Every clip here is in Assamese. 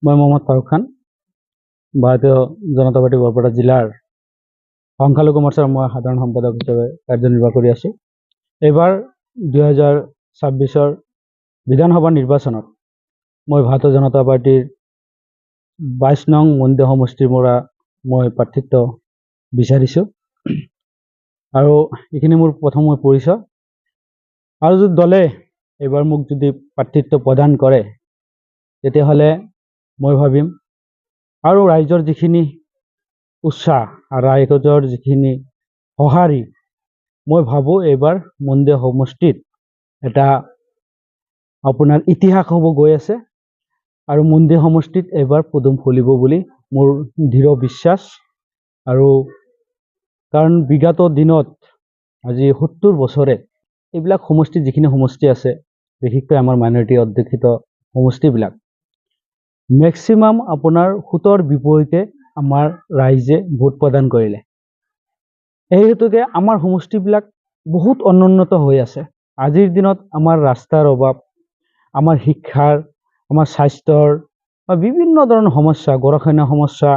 মই মোহাম্মদ ফাৰুক খান, ভাৰতীয় জনতা পাৰ্টি বৰপেটা জিলাৰ সংখ্যালঘু মৰ্চাৰ মই সাধাৰণ সম্পাদক হিচাপে কাৰ্যনিৰ্বাহ কৰি আছোঁ। এইবাৰ 2026 বিধানসভা নিৰ্বাচনত মই ভাৰতীয় জনতা পাৰ্টিৰ 22 নং মন্দিৰ সমষ্টিৰ পৰা মই প্ৰাৰ্থিত্ব বিচাৰিছোঁ আৰু এইখিনি মোৰ প্ৰথম পৰিচয়। আৰু যদি দলে এইবাৰ মোক যদি প্ৰাৰ্থিত্ব প্ৰদান কৰে তেতিয়াহ'লে মই ভাবিম আৰু ৰাইজৰ যিখিনি উৎসাহ আৰু ৰাইজৰ যিখিনি সঁহাৰি, মই ভাবোঁ এইবাৰ মন্দিৰ সমষ্টিত এটা আপোনাৰ ইতিহাস হ'ব গৈ আছে আৰু মন্দিৰ সমষ্টিত এইবাৰ পদুম ফুলিব বুলি মোৰ দৃঢ় বিশ্বাস। আৰু কাৰণ বিগত দিনত আজি 70 বছৰে এইবিলাক সমষ্টিত যিখিনি সমষ্টি আছে, বিশেষকৈ আমাৰ মাইনৰিটি অধ্যুষিত সমষ্টিবিলাক মেক্সিমাম আপোনাৰ 70ৰ বিপৰীতে আমাৰ ৰাইজে ভোট প্ৰদান কৰিলে। এই হেতুকে আমাৰ সমষ্টিবিলাক বহুত অনুন্নত হৈ আছে। আজিৰ দিনত আমাৰ ৰাস্তাৰ অভাৱ, আমাৰ শিক্ষাৰ, আমাৰ স্বাস্থ্যৰ বা বিভিন্ন ধৰণৰ সমস্যা, গৰাখহনীয়া সমস্যা,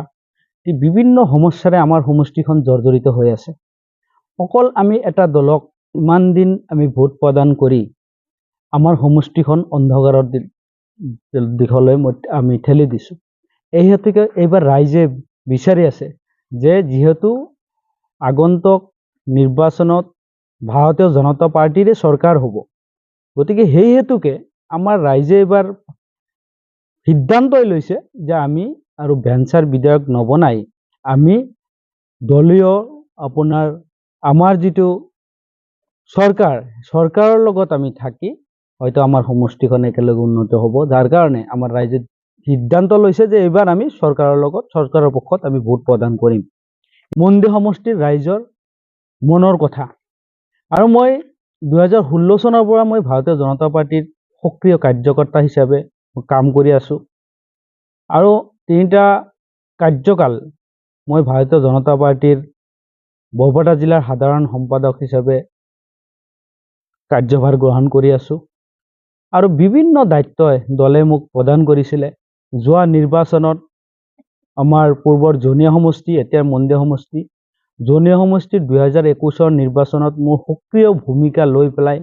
এই বিভিন্ন সমস্যাৰে আমাৰ সমষ্টিখন জৰ্জৰিত হৈ আছে। অকল আমি এটা দলক ইমান দিন আমি ভোট প্ৰদান কৰি আমাৰ সমষ্টিখন অন্ধকাৰৰ দিশলৈ আমি ঠেলি দিছোঁ। এই হেতুকে এইবাৰ ৰাইজে বিচাৰি আছে যে যিহেতু আগন্তুক নিৰ্বাচনত ভাৰতীয় জনতা পাৰ্টিৰে চৰকাৰ হ'ব, গতিকে সেই হেতুকে আমাৰ ৰাইজে এইবাৰ সিদ্ধান্তই লৈছে যে আমি আৰু ভেঞ্চাৰ বিধায়ক নবনাই আমি দলীয় আপোনাৰ আমাৰ যিটো চৰকাৰৰ লগত আমি থাকি হয়তো আমাৰ সমষ্টিখন একেলগে উন্নত হ'ব। যাৰ কাৰণে আমাৰ ৰাইজে সিদ্ধান্ত লৈছে যে এইবাৰ আমি চৰকাৰৰ পক্ষত আমি ভোট প্ৰদান কৰিম। মন্দিৰ সমষ্টিৰ ৰাইজৰ মনৰ কথা। আৰু মই 2016 চনৰ পৰা মই ভাৰতীয় জনতা পাৰ্টিৰ সক্ৰিয় কাৰ্যকৰ্তা হিচাপে কাম কৰি আছোঁ আৰু 3টা কাৰ্যকাল মই ভাৰতীয় জনতা পাৰ্টিৰ বৰপেটা জিলাৰ সাধাৰণ সম্পাদক হিচাপে কাৰ্যভাৰ গ্ৰহণ কৰি আছোঁ আৰু বিভিন্ন দায়িত্বই দলে মোক প্ৰদান কৰিছিলে। যোৱা নিৰ্বাচনত আমাৰ পূৰ্বৰ জনীয়া সমষ্টি, এতিয়া মন্দিৰ সমষ্টি, জনীয়া সমষ্টিৰ 2021 নিৰ্বাচনত মোৰ সক্ৰিয় ভূমিকা লৈ পেলাই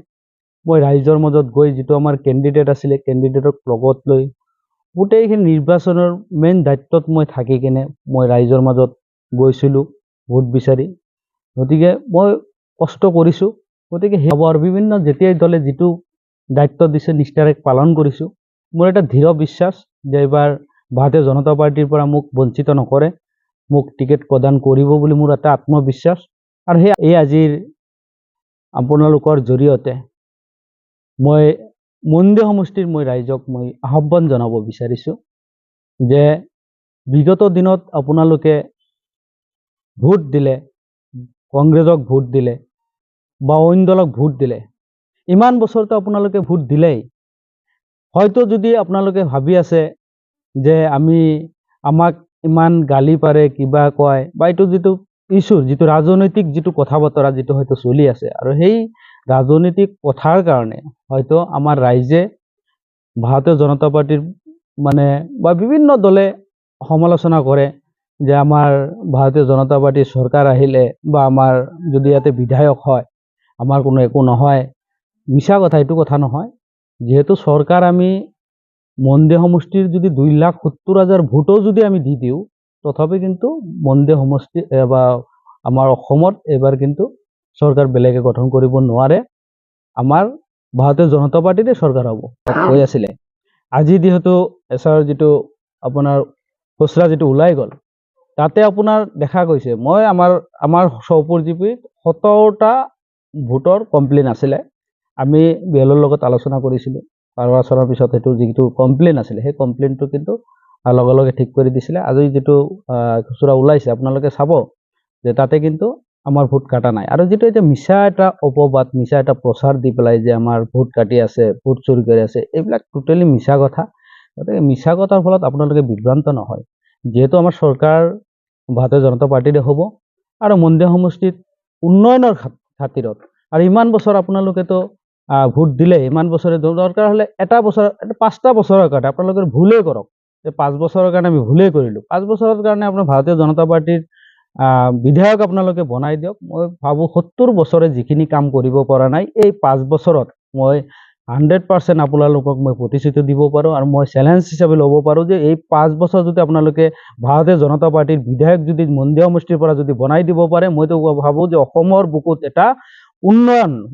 মই ৰাইজৰ মাজত গৈ যিটো আমাৰ কেণ্ডিডেট আছিলে, কেণ্ডিডেটক লগত লৈ গোটেইখিনি নিৰ্বাচনৰ মেইন দায়িত্বত মই থাকি কিনে মই ৰাইজৰ মাজত গৈছিলোঁ ভোট বিচাৰি। গতিকে মই কষ্ট কৰিছোঁ। গতিকে আৰু বিভিন্ন যেতিয়াই দলে যিটো দায়িত্ব দিছে নিষ্ঠাৰে পালন কৰিছোঁ। মোৰ এটা দৃঢ় বিশ্বাস যে এইবাৰ ভাৰতীয় জনতা পাৰ্টিৰ পৰা মোক বঞ্চিত নকৰে, মোক টিকেট প্ৰদান কৰিব বুলি মোৰ এটা আত্মবিশ্বাস। আৰু এই আজিৰ আপোনালোকৰ জৰিয়তে মই মন্দিৰ সমষ্টিৰ মই ৰাইজক মই আহ্বান জনাব বিচাৰিছোঁ যে বিগত দিনত আপোনালোকে ভোট দিলে, কংগ্ৰেছক ভোট দিলে বা অন্য দলক ভোট দিলে, ইমান বছৰতো আপোনালোকে ভোট দিলেই। হয়তো যদি আপোনালোকে ভাবি আছে যে আমাক ইমান গালি পাৰে, কিবা কয় বা এইটো যিটো ইছ্যু, যিটো ৰাজনৈতিক যিটো কথা বতৰা যিটো হয়তো চলি আছে, আৰু সেই ৰাজনৈতিক কথাৰ কাৰণে হয়তো আমাৰ ৰাইজে ভাৰতীয় জনতা পাৰ্টিৰ বা বিভিন্ন দলে সমালোচনা কৰে যে আমাৰ ভাৰতীয় জনতা পাৰ্টিৰ চৰকাৰ আহিলে বা আমাৰ যদি ইয়াতে বিধায়ক হয় আমাৰ কোনো একো নহয়। মিছা কথা, এইটো কথা নহয়। যিহেতু চৰকাৰ আমি মন্দিৰ সমষ্টিৰ যদি 2,70,000 ভোটো যদি আমি দি দিওঁ, তথাপি কিন্তু মন্দিৰ সমষ্টি বা আমাৰ অসমত এইবাৰ কিন্তু চৰকাৰ বেলেগে গঠন কৰিব নোৱাৰে। আমাৰ ভাৰতীয় জনতা পাৰ্টিৰে চৰকাৰ হ'ব কৈ আছিলে। আজি যিহেতু এছাৰ যিটো আপোনাৰ খচৰা যিটো ওলাই গ'ল, তাতে আপোনাৰ দেখা গৈছে মই আমাৰ চৌপৰজীৱীত 70টা ভোটৰ কমপ্লেইন আছিলে। আমি বিএলৰ লগত আলোচনা কৰিছিলোঁ। আলোচনাৰ পিছত সেইটো যিটো কমপ্লেইন আছিলে সেই কমপ্লেইনটো কিন্তু লগে লগে ঠিক কৰি দিছিলে। আজি যিটো খুচুৰা ওলাইছে আপোনালোকে চাব যে তাতে কিন্তু আমাৰ ভোট কাটা নাই। আৰু যিটো এতিয়া মিছা এটা অপবাদ, মিছা এটা প্ৰচাৰ দি পেলাই যে আমাৰ ভোট কাটি আছে, ভোট চুৰি কৰি আছে, এইবিলাক টোটেলি মিছা কথা। গতিকে মিছা কথাৰ ফলত আপোনালোকে বিভ্ৰান্ত নহয়। যিহেতু আমাৰ চৰকাৰ ভাৰতীয় জনতা পাৰ্টিৰে হ'ব আৰু মন্দিৰ সমষ্টিত উন্নয়নৰ খাতিৰত আৰু ইমান বছৰ আপোনালোকেতো ভোট দিলে, ইমান বছৰে দৰকাৰ হ'লে এটা বছৰ 5টা বছৰৰ কাৰণে আপোনালোকে ভুলেই কৰক, যে 5 বছৰৰ কাৰণে আমি ভুলেই কৰিলোঁ, 5 বছৰৰ কাৰণে আপোনাৰ ভাৰতীয় জনতা পাৰ্টিৰ বিধায়ক আপোনালোকে বনাই দিয়ক। মই ভাবোঁ 70 বছৰে যিখিনি কাম কৰিব পৰা নাই, এই 5 বছৰত মই 100% আপোনালোকক মই প্ৰতিশ্ৰুতি দিব পাৰোঁ, আৰু মই চেলেঞ্জ হিচাপে ল'ব পাৰোঁ যে এই 5 বছৰ যদি আপোনালোকে ভাৰতীয় জনতা পাৰ্টিৰ বিধায়ক যদি মন্দিৰ সমষ্টিৰ পৰা যদি বনাই দিব পাৰে, মইতো ভাবোঁ যে অসমৰ বুকুত এটা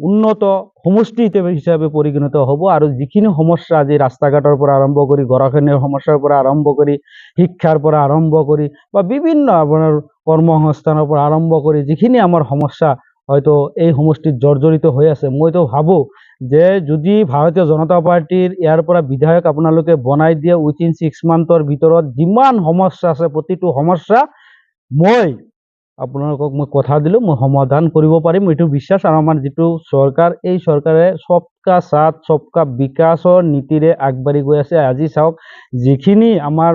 উন্নত সমষ্টি হিচাপে পৰিগণিত হ'ব। আৰু যিখিনি সমস্যা আজি ৰাস্তা ঘাটৰ পৰা আৰম্ভ কৰি গৰাখহনীয়াৰ সমস্যাৰ পৰা আৰম্ভ কৰি শিক্ষাৰ পৰা আৰম্ভ কৰি বা বিভিন্ন আপোনাৰ কৰ্মসংস্থানৰ পৰা আৰম্ভ কৰি যিখিনি আমাৰ সমস্যা হয়তো এই সমষ্টিত জৰ্জৰিত হৈ আছে, মইতো ভাবোঁ যে যদি ভাৰতীয় জনতা পাৰ্টিৰ ইয়াৰ পৰা বিধায়ক আপোনালোকে বনাই দিয়ে, উইথিন 6 মান্থৰ ভিতৰত যিমান সমস্যা আছে প্ৰতিটো সমস্যা মই আপোনালোকক মই কথা দিলোঁ, মই সমাধান কৰিব পাৰিম, এইটো বিশ্বাস। আৰু আমাৰ যিটো চৰকাৰ, এই চৰকাৰে সবকা সাথ সবকা বিকাশৰ নীতিৰে আগবাঢ়ি গৈ আছে। আজি চাওক যিখিনি আমাৰ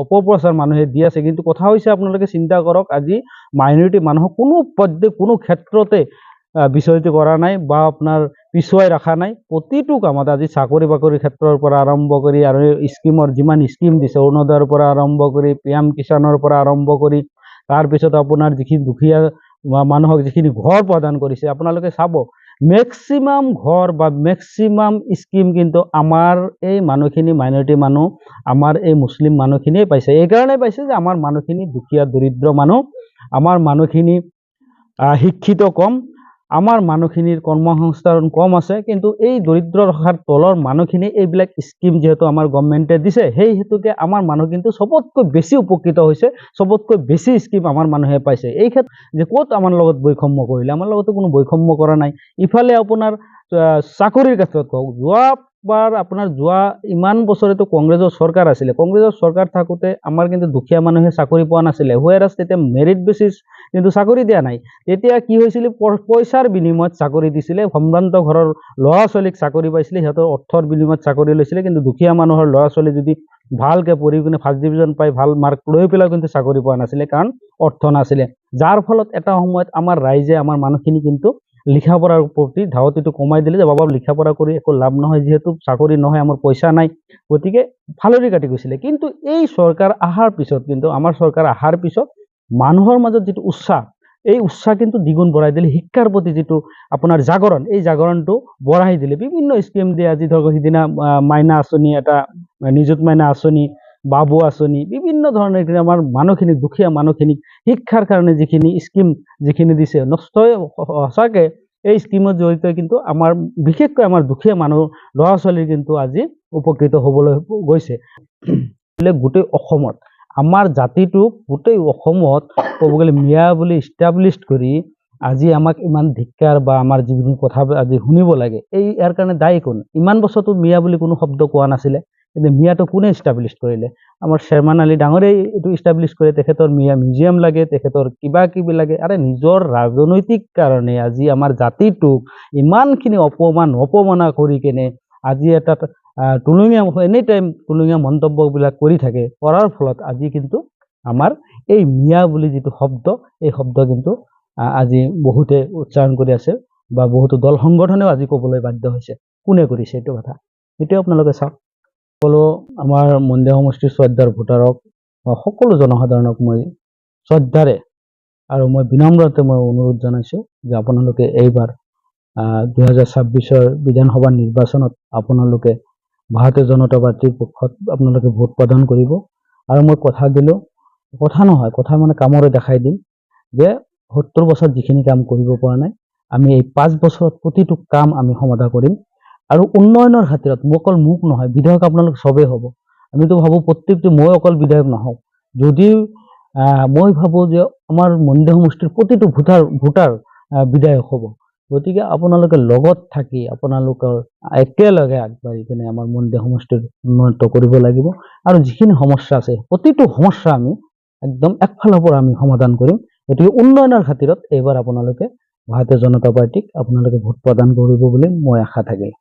অপপ্ৰচাৰ মানুহে দি আছে, কিন্তু কথা হৈছে আপোনালোকে চিন্তা কৰক, আজি মাইনৰিটি মানুহক কোনো ক্ষেত্ৰতে বিচলিত কৰা নাই বা আপোনাৰ পিছুৱাই ৰখা নাই। প্ৰতিটো কামত আজি চাকৰি বাকৰিৰ ক্ষেত্ৰৰ পৰা আৰম্ভ কৰি আৰু স্কিমৰ যিমান স্কিম দিছে, অৰুণোদয়ৰ পৰা আৰম্ভ কৰি PM কিষাণৰ পৰা আৰম্ভ কৰি তাৰপিছত আপোনাৰ যিখিনি দুখীয়া মানুহক যিখিনি ঘৰ প্ৰদান কৰিছে, আপোনালোকে চাব মেক্সিমাম ঘৰ বা মেক্সিমাম স্কিম কিন্তু আমাৰ এই মানুহখিনি মাইনৰিটি মানুহ, আমাৰ এই মুছলিম মানুহখিনিয়ে পাইছে। এইকাৰণে পাইছে যে আমাৰ মানুহখিনি দুখীয়া দৰিদ্ৰ মানুহ, আমাৰ মানুহখিনি শিক্ষিত কম, আমাৰ মানুহখিনিৰ কৰ্মসংস্থাপন কম আছে। কিন্তু এই দৰিদ্ৰ ৰেখাৰ তলৰ মানুহখিনি এইবিলাক স্কিম যিহেতু আমাৰ গভৰ্ণমেণ্টে দিছে, সেই হেতুকে আমাৰ মানুহ কিন্তু চবতকৈ বেছি উপকৃত হৈছে, চবতকৈ বেছি স্কিম আমাৰ মানুহে পাইছে। এই ক্ষেত্ৰত যে ক'ত আমাৰ লগত বৈষম্য কৰিলে, আমাৰ লগতো কোনো বৈষম্য কৰা নাই। ইফালে আপোনাৰ চাকৰিৰ ক্ষেত্ৰত কওক, যোৱা ইমান বছৰেতো কংগ্ৰেছৰ চৰকাৰ আছিলে, কংগ্ৰেছৰ চৰকাৰ থাকোঁতে আমাৰ কিন্তু দুখীয়া মানুহে চাকৰি পোৱা নাছিলে, হুৱেৰাজ তেতিয়া মেৰিট বেচিছ কিন্তু চাকৰি দিয়া নাই। তেতিয়া কি হৈছিলে, পইচাৰ বিনিময়ত চাকৰি দিছিলে, সম্ভ্ৰান্ত ঘৰৰ ল'ৰা ছোৱালীক চাকৰি পাইছিলে, সিহঁতৰ অৰ্থৰ বিনিময়ত চাকৰি লৈছিলে। কিন্তু দুখীয়া মানুহৰ ল'ৰা ছোৱালী যদি ভালকৈ পঢ়ি কিনে ফাৰ্ষ্ট ডিভিজন পাই ভাল মাৰ্ক লৈ পেলাই কিন্তু চাকৰি পোৱা নাছিলে, কাৰণ অৰ্থ নাছিলে। যাৰ ফলত এটা সময়ত আমাৰ ৰাইজে, আমাৰ মানুহখিনি কিন্তু লিখা পঢ়াৰ প্ৰতি ধাউতিটো কমাই দিলে, যে বাবা লিখা পঢ়া কৰি একো লাভ নহয়, যিহেতু চাকৰি নহয়, আমাৰ পইচা নাই, গতিকে ফালৰি কাটি গৈছিলে। কিন্তু এই চৰকাৰ অহাৰ পিছত, কিন্তু আমাৰ চৰকাৰ অহাৰ পিছত মানুহৰ মাজত যিটো উৎসাহ, এই উৎসাহ কিন্তু দ্বিগুণ বঢ়াই দিলে। শিক্ষাৰ প্ৰতি যিটো আপোনাৰ জাগৰণ, এই জাগৰণটো বঢ়াই দিলে। বিভিন্ন স্কিম দিয়ে, আজি ধৰক সিদিনা মাইনা আঁচনি, এটা নিযুত মাইনা আঁচনি, বাবু আঁচনি, বিভিন্ন ধৰণৰ আমাৰ মানুহখিনিক, দুখীয়া মানুহখিনিক শিক্ষাৰ কাৰণে যিখিনি স্কিম যিখিনি দিছে, সঁচাকৈ এই স্কিমত জড়িত কিন্তু আমাৰ বিশেষকৈ আমাৰ দুখীয়া মানুহ ল'ৰা ছোৱালীৰ কিন্তু আজি উপকৃত হ'বলৈ গৈছে। গোটেই অসমত আমাৰ জাতিটোক গোটেই অসমত ক'ব গ'লে মিয়া বুলি ইষ্টাব্লিছ কৰি আজি আমাক ইমান ধিক্কাৰ বা আমাৰ যিখিনি কথা আজি শুনিব লাগে, ইয়াৰ কাৰণে দায়ী কোন? ইমান বছৰতো মিয়া বুলি কোনো শব্দ কোৱা নাছিলে, কিন্তু মিয়াটো কোনে ইষ্টাব্লিছ কৰিলে? আমাৰ শ্বেৰমান আলী ডাঙৰেই এইটো ইষ্টাব্লিছ কৰে। তেখেতৰ মিয়া মিউজিয়াম লাগে, তেখেতৰ কিবা কিবি লাগে। আৰে নিজৰ ৰাজনৈতিক কাৰণে আজি আমাৰ জাতিটোক ইমানখিনি অপমানা কৰি কেনে আজি এটা এনি টাইম টুলুঙীয়া মন্তব্যবিলাক কৰি থাকে, কৰাৰ ফলত আজি কিন্তু আমাৰ এই মিয়া বুলি যিটো শব্দ, এই শব্দ কিন্তু আজি বহুতে উচ্চাৰণ কৰি আছে, বা বহুতো দল সংগঠনেও আজি ক'বলৈ বাধ্য হৈছে। কোনে কৰিছে এইটো কথা? এইটোৱে আপোনালোকে চাওক। সকলো আমাৰ মন্দিৰ সমষ্টিৰ শ্ৰদ্ধাৰ ভোটাৰক, সকলো জনসাধাৰণক মই শ্ৰদ্ধাৰে আৰু মই বিনম্ৰতে মই অনুৰোধ জনাইছোঁ যে আপোনালোকে এইবাৰ 2026 বিধানসভা নিৰ্বাচনত আপোনালোকে ভাৰতীয় জনতা পাৰ্টিৰ পক্ষত আপোনালোকে ভোট প্ৰদান কৰিব। আৰু মই কথা দিলোঁ, কথা নহয়, কথা মানে কামৰে দেখাই দিম যে 70 বছৰত যিখিনি কাম কৰিব পৰা নাই, আমি এই 5 বছৰত প্ৰতিটো কাম আমি সমাধা কৰিম। আৰু উন্নয়নৰ খাতিৰত অকল মোক নহয়, বিধায়ক আপোনালোক চবেই হ'ব। আমিতো ভাবোঁ প্ৰত্যেকটো, মই অকল বিধায়ক নহওঁ, যদি মই ভাবোঁ যে আমাৰ মন্দিৰ সমষ্টিৰ প্ৰতিটো ভোটাৰ বিধায়ক হ'ব। গতিকে আপোনালোকে লগত থাকি আপোনালোকৰ একেলগে আগবাঢ়ি কিনে আমাৰ মন্দিৰ সমষ্টিৰ উন্নত কৰিব লাগিব। আৰু যিখিনি সমস্যা আছে, প্ৰতিটো সমস্যা আমি একদম একফালৰ পৰা আমি সমাধান কৰিম। গতিকে উন্নয়নৰ খাতিৰত এইবাৰ আপোনালোকে ভাৰতীয় জনতা পাৰ্টিক আপোনালোকে ভোট প্ৰদান কৰিব বুলি মই আশা থাকিল।